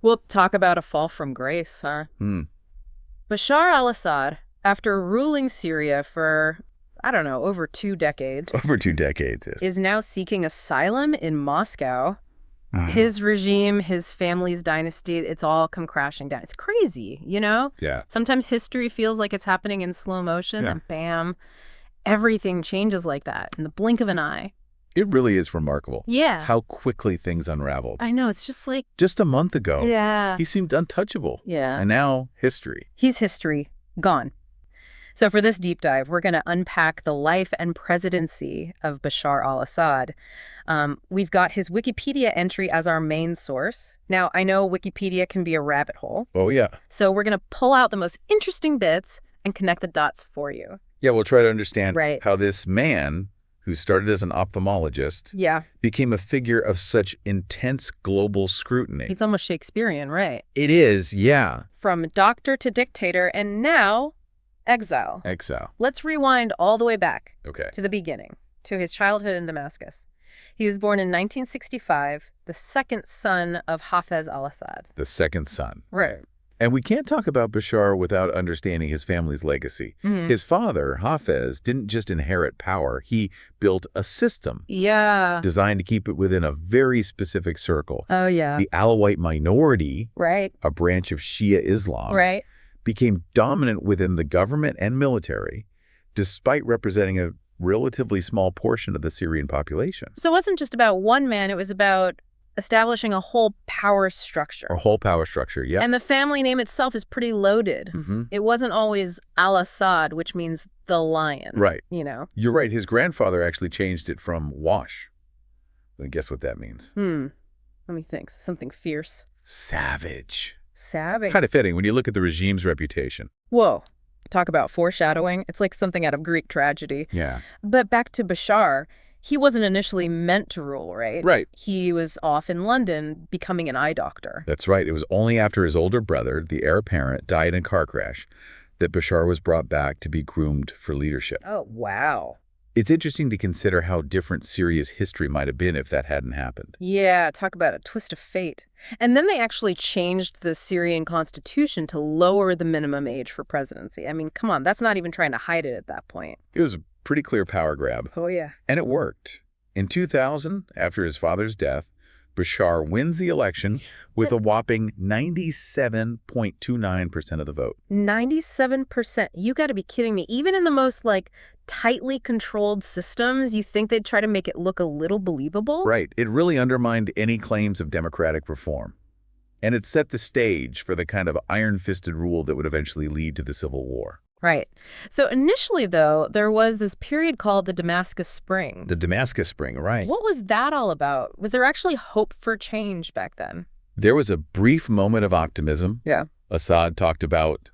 We'll talk about a fall from grace, huh? Hmm. Bashar al Assad, after ruling Syria for, I don't know, over 2 decades, Over 2 decades. Yes. is now seeking asylum in Moscow. Ah, His regime, his family's dynasty, it's all come crashing down. It's crazy, you know? yeah. Sometimes history feels like it's happening in slow motion, Yeah. and bam, everything changes like that in the blink of an eye. It really is remarkable Yeah. how quickly things unraveled. I know, it's just like, Just a month ago, yeah. he seemed untouchable. Yeah. And now, history. He's history, gone. So for this deep dive, we're going to unpack the life and presidency of Bashar al Assad. We've got his Wikipedia entry as our main source. Now, I know Wikipedia can be a rabbit hole, Oh, yeah. so we're going to pull out the most interesting bits and connect the dots for you. Yeah, we'll try to understand Right. how this man, who started as an ophthalmologist, Yeah, became a figure of such intense global scrutiny. it's almost Shakespearean, right? It is, yeah. From doctor to dictator, and now exile. Exile. Let's rewind all the way back Okay. to the beginning, to his childhood in Damascus. He was born in 1965, the second son of Hafez al-Assad. The second son. Right. And we can't talk about Bashar without understanding his family's legacy. His father, Hafez, didn't just inherit power. He built a system Yeah. designed to keep it within a very specific circle. Oh, yeah. The Alawite minority, Right. a branch of Shia Islam, Right. became dominant within the government and military, despite representing a relatively small portion of the Syrian population. So it wasn't just about one man, it was about establishing a whole power structure. Our whole power structure, yeah. And the family name itself is pretty loaded. It wasn't always al-Assad, which means the lion. Right. You know? You're right. His grandfather actually changed it from Wash. And guess what that means? Let me think. Something fierce. Savage. Savage. Kind of fitting when you look at the regime's reputation. Whoa. Talk about foreshadowing. It's like something out of Greek tragedy. Yeah. But back to Bashar, he wasn't initially meant to rule, right? Right. He was off in London becoming an eye doctor. That's right. It was only after his older brother, the heir apparent, died in a car crash that Bashar was brought back to be groomed for leadership. Oh, wow. It's interesting to consider how different Syria's history might have been if that hadn't happened. Yeah, talk about a twist of fate. And then they actually changed the Syrian constitution to lower the minimum age for presidency. I mean, come on, that's not even trying to hide it at that point. It was a pretty clear power grab. Oh, yeah. And it worked. In 2000, after his father's death, Bashar wins the election with a whopping 97.29% of the vote. 97%. You got to be kidding me. Even in the most, tightly controlled systems, you think they'd try to make it look a little believable? Right. It really undermined any claims of democratic reform. And it set the stage for the kind of iron-fisted rule that would eventually lead to the Civil War. Right. So initially, though, there was this period called the Damascus Spring. The Damascus Spring, right. What was that all about? Was there actually hope for change back then? There was a brief moment of optimism. Yeah. Assad talked about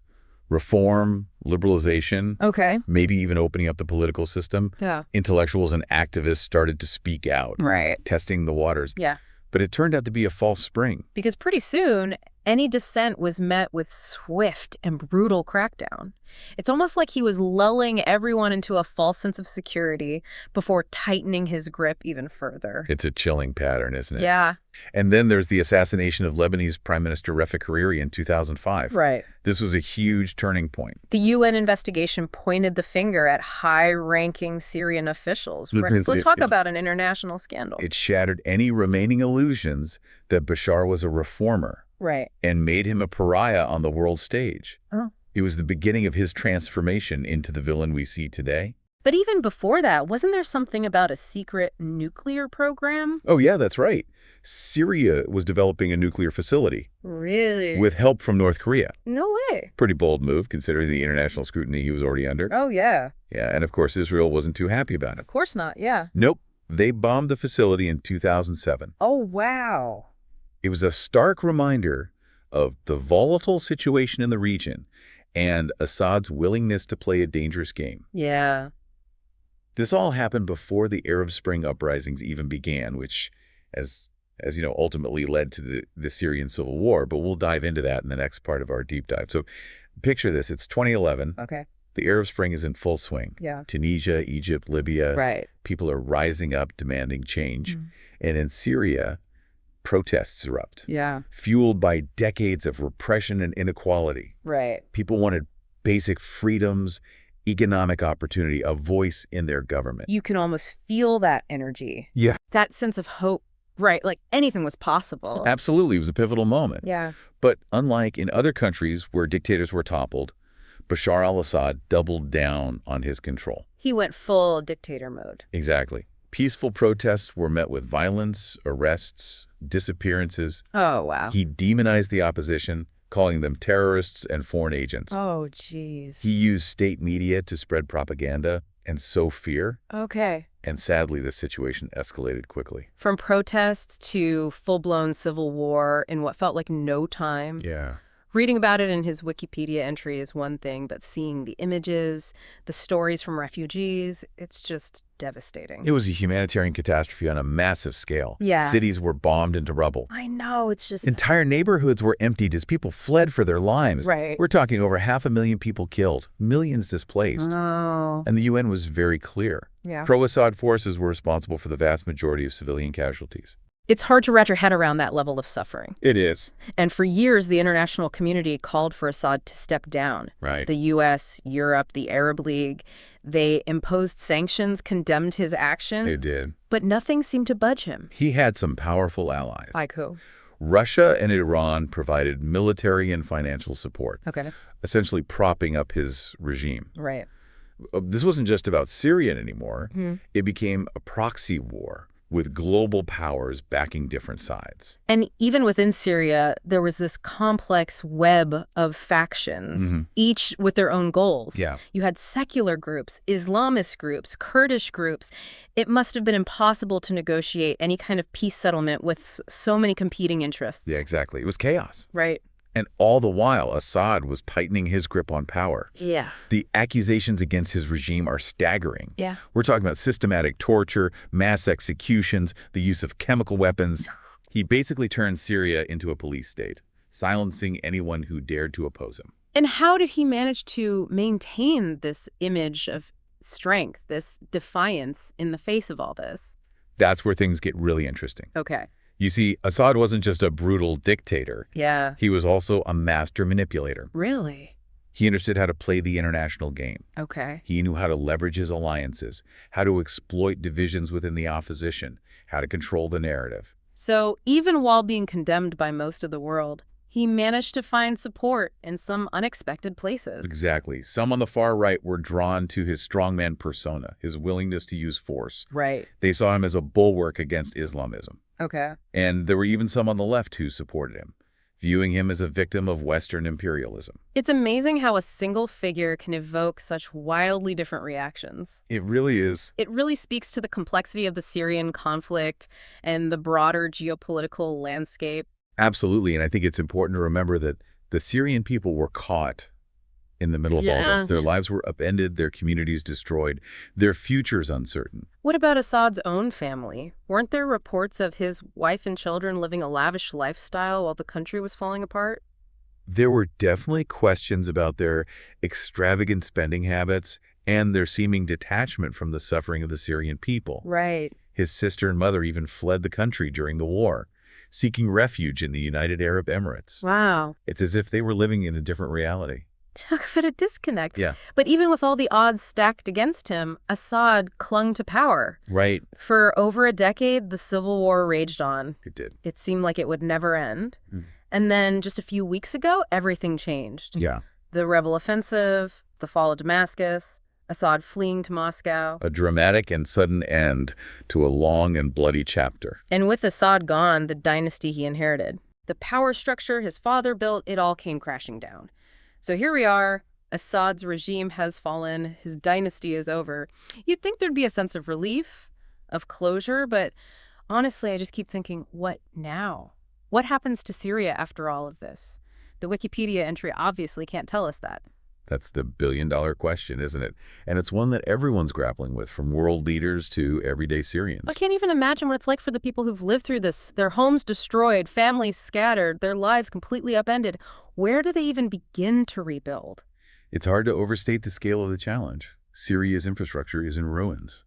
reform, liberalization, Okay. maybe even opening up the political system. Yeah. Intellectuals and activists started to speak out, Right. testing the waters. Yeah. But it turned out to be a false spring. Because pretty soon, any dissent was met with swift and brutal crackdown. It's almost like he was lulling everyone into a false sense of security before tightening his grip even further. It's a chilling pattern, isn't it? Yeah. And then there's the assassination of Lebanese Prime Minister Rafik Hariri in 2005. Right. This was a huge turning point. The UN investigation pointed the finger at high-ranking Syrian officials. Let's talk about an international scandal. It shattered any remaining illusions that Bashar was a reformer. Right. And made him a pariah on the world stage. Oh. It was the beginning of his transformation into the villain we see today. But even before that, wasn't there something about a secret nuclear program? Oh, yeah, that's right. Syria was developing a nuclear facility. Really? With help from North Korea. No way. Pretty bold move, considering the international scrutiny he was already under. Oh, yeah. Yeah, and of course, Israel wasn't too happy about it. Of course not, yeah. Nope. They bombed the facility in 2007. Oh, wow. It was a stark reminder of the volatile situation in the region and Assad's willingness to play a dangerous game. Yeah. This all happened before the Arab Spring uprisings even began, which, as you know, ultimately led to the Syrian civil war, but we'll dive into that in the next part of our deep dive. So picture this, it's 2011. Okay. The Arab Spring is in full swing. Yeah. Tunisia, Egypt, Libya. Right. People are rising up demanding change. And in Syria, Protests erupt, Yeah. fueled by decades of repression and inequality. Right. People wanted basic freedoms, economic opportunity, a voice in their government. You can almost feel that energy. Yeah. That sense of hope. Right. Like anything was possible. Absolutely. It was a pivotal moment. Yeah. But unlike in other countries where dictators were toppled, Bashar al Assad doubled down on his control. He went full dictator mode. Exactly. Peaceful protests were met with violence, arrests, disappearances. Oh, wow. He demonized the opposition, calling them terrorists and foreign agents. Oh, jeez. He used state media to spread propaganda and sow fear. Okay. And sadly, the situation escalated quickly. From protests to full-blown civil war in what felt like no time. Yeah. Reading about it in his Wikipedia entry is one thing, but seeing the images, the stories from refugees, it's just devastating. It was a humanitarian catastrophe on a massive scale. Yeah. Cities were bombed into rubble. I know, it's just... Entire neighborhoods were emptied as people fled for their lives. Right. We're talking over 500,000 people killed, millions displaced. Oh. And the UN was very clear. Yeah. Pro-Assad forces were responsible for the vast majority of civilian casualties. It's hard to wrap your head around that level of suffering. It is. And for years, the international community called for Assad to step down. Right. The U.S., Europe, the Arab League, they imposed sanctions, condemned his actions. They did. But nothing seemed to budge him. He had some powerful allies. Like who? Russia and Iran provided military and financial support, Okay. essentially propping up his regime. Right. This wasn't just about Syria anymore. Hmm. It became a proxy war with global powers backing different sides. And even within Syria, there was this complex web of factions, each with their own goals. Yeah. You had secular groups, Islamist groups, Kurdish groups. It must have been impossible to negotiate any kind of peace settlement with so many competing interests. Yeah, exactly. It was chaos. Right. And all the while, Assad was tightening his grip on power. Yeah. The accusations against his regime are staggering. Yeah. We're talking about systematic torture, mass executions, the use of chemical weapons. He basically turned Syria into a police state, silencing anyone who dared to oppose him. And how did he manage to maintain this image of strength, this defiance in the face of all this? That's where things get really interesting. Okay. You see, Assad wasn't just a brutal dictator. Yeah. He was also a master manipulator. Really? He understood how to play the international game. Okay. He knew how to leverage his alliances, how to exploit divisions within the opposition, how to control the narrative. So even while being condemned by most of the world, he managed to find support in some unexpected places. Exactly. Some on the far right were drawn to his strongman persona, his willingness to use force. Right. They saw him as a bulwark against Islamism. Okay. And there were even some on the left who supported him, viewing him as a victim of Western imperialism. It's amazing how a single figure can evoke such wildly different reactions. It really is. It really speaks to the complexity of the Syrian conflict and the broader geopolitical landscape. Absolutely. And I think it's important to remember that the Syrian people were caught in the middle of all this. Their lives were upended, their communities destroyed, their futures uncertain. What about Assad's own family? Weren't there reports of his wife and children living a lavish lifestyle while the country was falling apart? There were definitely questions about their extravagant spending habits and their seeming detachment from the suffering of the Syrian people. Right. His sister and mother even fled the country during the war, seeking refuge in the United Arab Emirates. Wow. It's as if they were living in a different reality. Talk about a disconnect. Yeah. But even with all the odds stacked against him, Assad clung to power. Right. For over a decade, the civil war raged on. It did. It seemed like it would never end. Mm. And then just a few weeks ago, everything changed. Yeah. The rebel offensive, the fall of Damascus, Assad fleeing to Moscow. A dramatic and sudden end to a long and bloody chapter. And with Assad gone, the dynasty he inherited, the power structure his father built, it all came crashing down. So here we are, Assad's regime has fallen, his dynasty is over. You'd think there'd be a sense of relief, of closure, but honestly, I just keep thinking, what now? What happens to Syria after all of this? The Wikipedia entry obviously can't tell us that. That's the billion-dollar question, isn't it? And it's one that everyone's grappling with, from world leaders to everyday Syrians. I can't even imagine what it's like for the people who've lived through this. Their homes destroyed, families scattered, their lives completely upended. Where do they even begin to rebuild? It's hard to overstate the scale of the challenge. Syria's infrastructure is in ruins.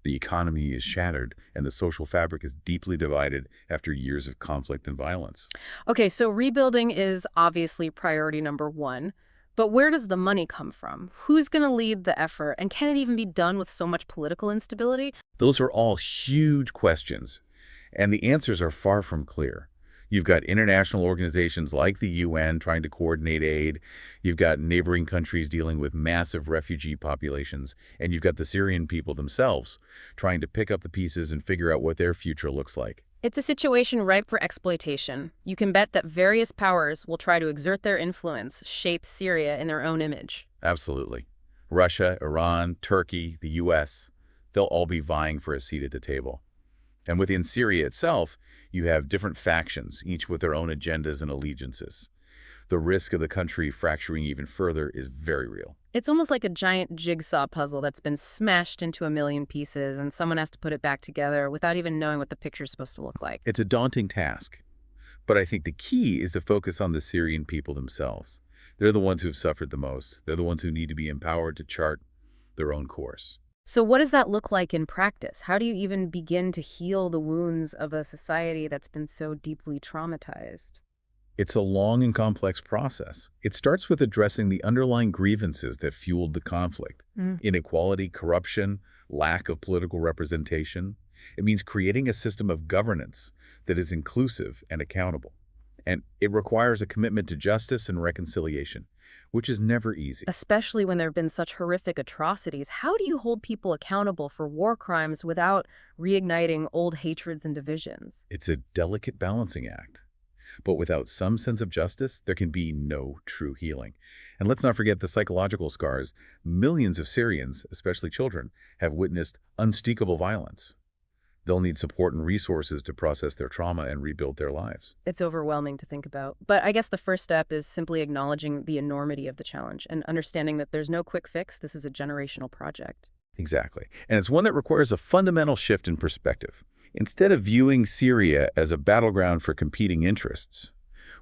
The economy is shattered, and the social fabric is deeply divided after years of conflict and violence. Okay, so rebuilding is obviously priority number one, but where does the money come from? Who's going to lead the effort, and can it even be done with so much political instability? Those are all huge questions, and the answers are far from clear. You've got international organizations like the UN trying to coordinate aid. You've got neighboring countries dealing with massive refugee populations. And you've got the Syrian people themselves trying to pick up the pieces and figure out what their future looks like. It's a situation ripe for exploitation. You can bet that various powers will try to exert their influence, shape Syria in their own image. Absolutely. Russia, Iran, Turkey, the US, they'll all be vying for a seat at the table. And within Syria itself, you have different factions, each with their own agendas and allegiances. The risk of the country fracturing even further is very real. It's almost like a giant jigsaw puzzle that's been smashed into a million pieces, and someone has to put it back together without even knowing what the picture's supposed to look like. It's a daunting task, but I think the key is to focus on the Syrian people themselves. They're the ones who've suffered the most. They're the ones who need to be empowered to chart their own course. So what does that look like in practice? How do you even begin to heal the wounds of a society that's been so deeply traumatized? It's a long and complex process. It starts with addressing the underlying grievances that fueled the conflict. Inequality, corruption, lack of political representation. It means creating a system of governance that is inclusive and accountable. And it requires a commitment to justice and reconciliation, which is never easy. Especially when there have been such horrific atrocities. How do you hold people accountable for war crimes without reigniting old hatreds and divisions? It's a delicate balancing act. But without some sense of justice, there can be no true healing. And let's not forget the psychological scars. Millions of Syrians, especially children, have witnessed unspeakable violence. They'll need support and resources to process their trauma and rebuild their lives. It's overwhelming to think about. But I guess the first step is simply acknowledging the enormity of the challenge and understanding that there's no quick fix. This is a generational project. Exactly. And it's one that requires a fundamental shift in perspective. Instead of viewing Syria as a battleground for competing interests,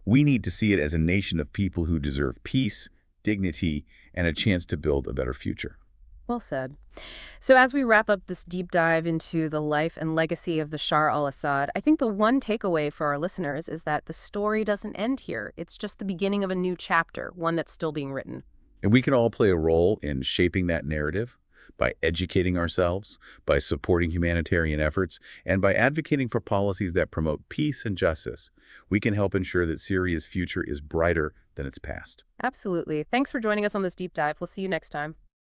we need to see it as a nation of people who deserve peace, dignity, and a chance to build a better future. Well said. So as we wrap up this deep dive into the life and legacy of Bashar al Assad, I think the one takeaway for our listeners is that the story doesn't end here. It's just the beginning of a new chapter, one that's still being written. And we can all play a role in shaping that narrative by educating ourselves, by supporting humanitarian efforts, and by advocating for policies that promote peace and justice. We can help ensure that Syria's future is brighter than its past. Absolutely. Thanks for joining us on this deep dive. We'll see you next time.